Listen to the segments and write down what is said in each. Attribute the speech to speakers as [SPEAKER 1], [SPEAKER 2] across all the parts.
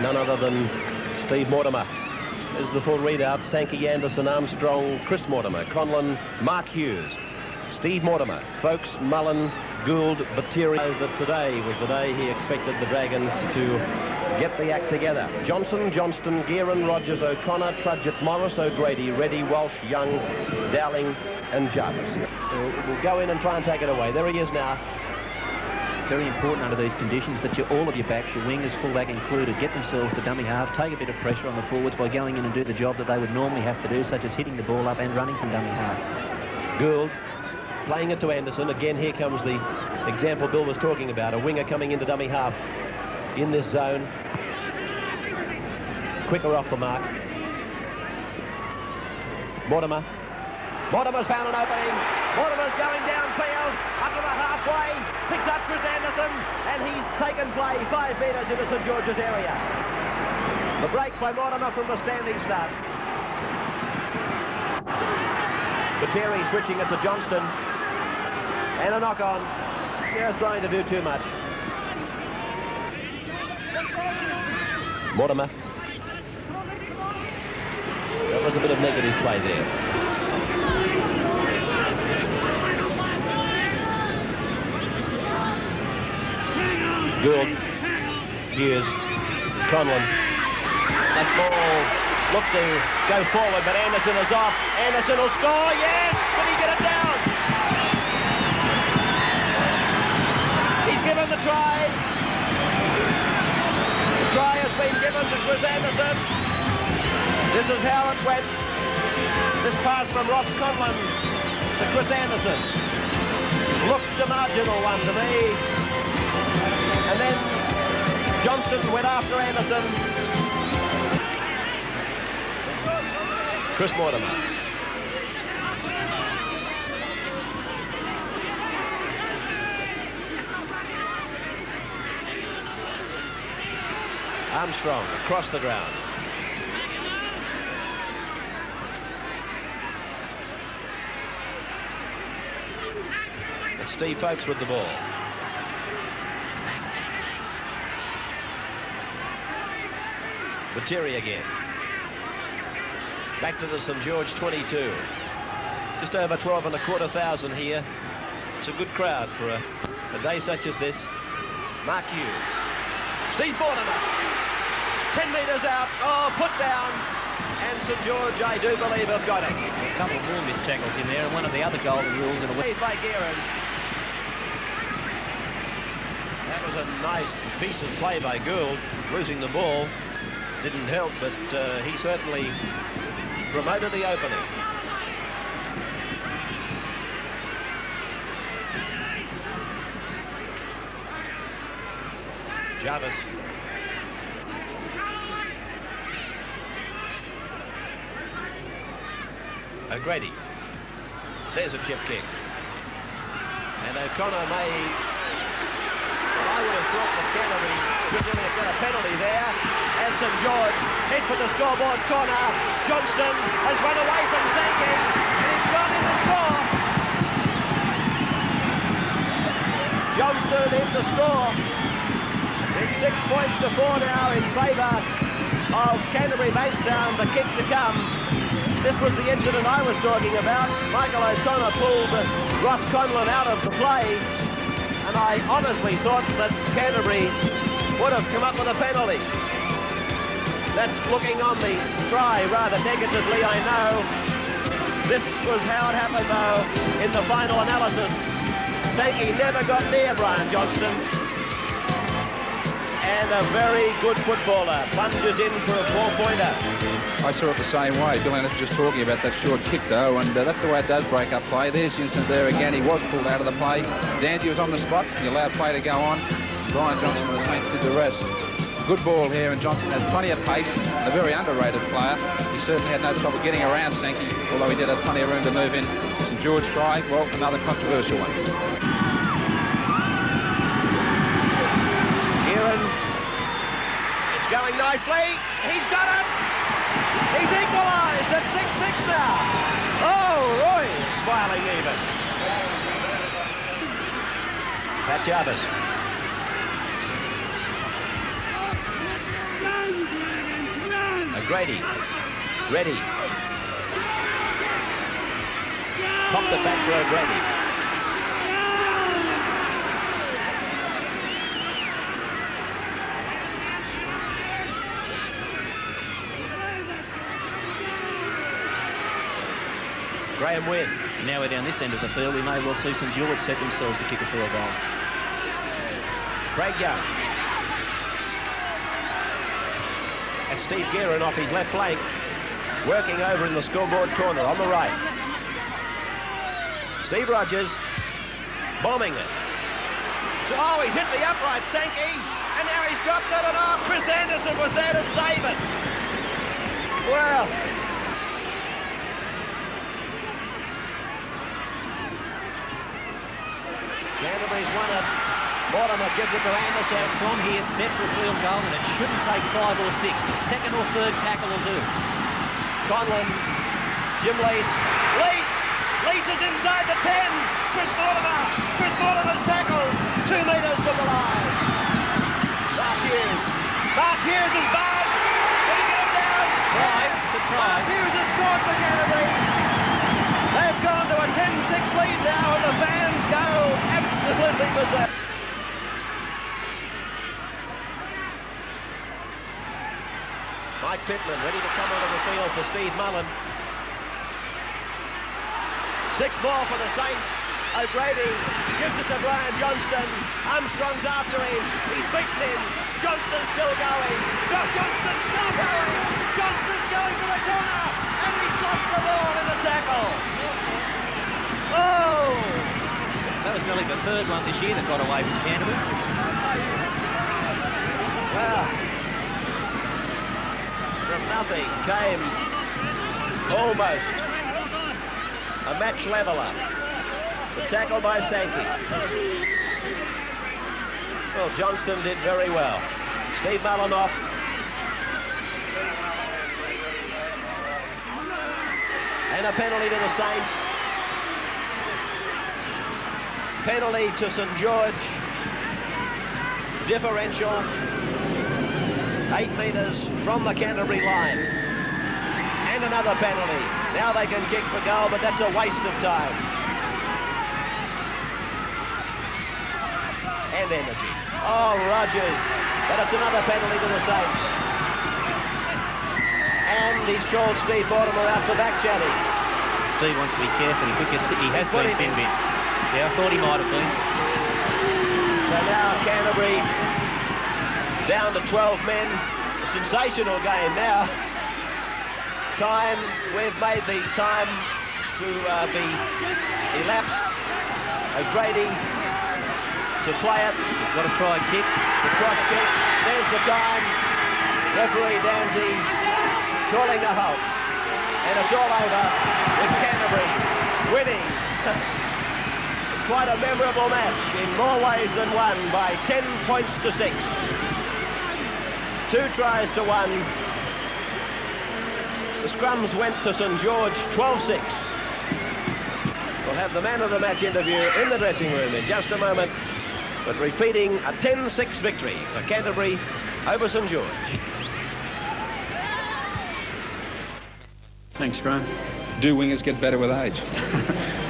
[SPEAKER 1] None other than Steve Mortimer. Is the full readout. Sankey, Anderson, Armstrong, Chris Mortimer, Conlon, Mark Hughes, Steve Mortimer, Folks, Mullen, Gould, Battieri. That today was the day he expected the Dragons to get the act together. Johnson, Johnston, Gearan, Rogers, O'Connor, Trudgett, Morris, O'Grady, Reddy, Walsh, Young, Dowling and Jarvis. We'll go in and try and take it away. There he is now.
[SPEAKER 2] Very important under these conditions that all of your backs, your wingers, fullback included, get themselves to dummy half, take a bit of pressure on the forwards by going in and do the job that they would normally have to do, such as hitting the ball up and running from dummy half.
[SPEAKER 1] Gould playing it to Anderson. Again, here comes the example Bill was talking about, a winger coming into dummy half in this zone. Quicker off the mark. Mortimer. Mortimer's found an opening. Mortimer's going downfield, up to the halfway, picks up Chris Anderson, and he's taken play 5 metres into St George's area. The break by Mortimer from the standing start. Battieri switching it to Johnston, and a knock on. Just trying to do too much. Mortimer. That was a bit of negative play there. Gould, Hughes, Conlon. That ball looked to go forward, but Anderson is off. Anderson will score, yes! Can he get it down? He's given the try. The try has been given to Chris Anderson. This is how it went. This pass from Ross Conlon to Chris Anderson. Looked a marginal one to me. And then Johnston went after Anderson. Chris Mortimer. Armstrong across the ground. It's Steve Folks with the ball. Battieri again. Back to the St George 22. Just over 12,250 here. It's a good crowd for a day such as this. Mark Hughes. Steve Mortimer. 10 metres out. Oh, put down. And St George, I do believe, have got it.
[SPEAKER 2] A couple more missed tackles in there, and one of the other golden rules in a way.
[SPEAKER 1] By Gearan. That was a nice piece of play by Gould. Losing the ball didn't help, but he certainly promoted the opening. Jarvis. O'Grady. There's a chip kick. And O'Connor may... Well, I would have thought that Canterbury should really have got a penalty there. As St George hit for the scoreboard corner. Johnston has run away from Sankey, and he's gone in to score. Johnston in to score. It's 6 points to 4 now in favour of Canterbury Bankstown. The kick to come. This was the incident I was talking about. Michael O'Connor pulled Ross Conlon out of the play, and I honestly thought that Canterbury would have come up with a penalty. That's looking on the try rather negatively, I know. This was how it happened, though, in the final analysis. Sankey never got near Brian Johnston. And a very good footballer plunges in for a 4-pointer.
[SPEAKER 3] I saw it the same way. Bill Anderson was just talking about that short kick, though, and that's the way it does break up play. There's the incident there again. He was pulled out of the play. Dandy was on the spot. He allowed play to go on. Brian Johnston and the Saints did the rest. Good ball here, and Johnston has plenty of pace. A very underrated player. He certainly had no trouble getting around Sankey, although he did have plenty of room to move in. St George try, well, another controversial one.
[SPEAKER 1] Gearan. It's going nicely. He's got it. He's equalised at 6-6 now. Oh, Roy is smiling even. Pat Jarvis. Grady. Ready. Popped it back for O'Grady. Graham Wynn.
[SPEAKER 2] Now we're down this end of the field. We may well see St George set themselves to kick a field goal.
[SPEAKER 1] Craig Young. And Steve Guerin off his left flank, working over in the scoreboard corner on the right. Steve Rogers bombing it. Oh, he's hit the upright, Sankey, and now he's dropped it, and oh, Chris Anderson was there to save it. Well, Canterbury's won it. Mortimer gives it to Anderson.
[SPEAKER 2] From here, set for a field goal, and it shouldn't take 5 or 6. The second or third tackle will do.
[SPEAKER 1] Conlon, Jim Lease. Lease is inside the 10. Chris Mortimer's tackled 2 metres from the line. Mark Hughes is barred. Did he get it down?
[SPEAKER 2] It's a try.
[SPEAKER 1] Mark Hughes has scored for Canterbury. They've gone to a 10-6 lead now, and the fans go absolutely berserk. Mike Pittman ready to come onto the field for Steve Mullen. 6 more for the Saints. O'Grady gives it to Brian Johnston. Armstrong's after him. He's beaten him. Johnston's still going. No, Johnston's still going. Johnston's going for the corner. And he's lost the ball in the tackle. Oh!
[SPEAKER 2] That was nearly the third one this year that got away from Canterbury.
[SPEAKER 1] Well, from nothing came almost a match leveller. The tackle by Sankey. Well, Johnston did very well. Steve Mullen off. And a penalty to the Saints. Penalty to St George. Differential. 8 metres from the Canterbury line. And another penalty. Now they can kick for goal, but that's a waste of time. And energy. Oh, Rogers. But it's another penalty to the Saints. And he's called Steve Mortimer out for back chatting.
[SPEAKER 2] Steve wants to be careful. He has been sin bin. Yeah, I thought he might have been.
[SPEAKER 1] So now Canterbury down to 12 men. A sensational game now. Time, we've made the time to be elapsed. O'Grady to play it.
[SPEAKER 2] He's got to try and kick.
[SPEAKER 1] The cross kick. There's the time. Referee Danzy calling a halt. And it's all over with Canterbury winning. Quite a memorable match in more ways than one by 10 points to 6. 2 tries to 1. The scrums went to St George 12-6. We'll have the man of the match interview in the dressing room in just a moment, but repeating a 10-6 victory for Canterbury over St George.
[SPEAKER 4] Thanks, Graham.
[SPEAKER 3] Do wingers get better with age?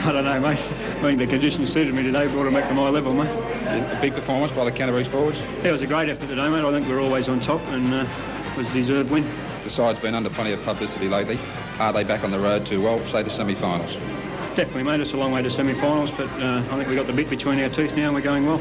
[SPEAKER 4] I don't know, mate. I think the conditions suited me today, brought them back to my level, mate.
[SPEAKER 3] A big performance by the Canterbury forwards.
[SPEAKER 4] Yeah, it was a great effort today, mate. I think we're always on top, and it was a deserved win.
[SPEAKER 3] The side's been under plenty of publicity lately. Are they back on the road to, well, say the semi-finals?
[SPEAKER 4] Definitely, mate. It's a long way to semi-finals, but I think we've got the bit between our teeth now and we're going well.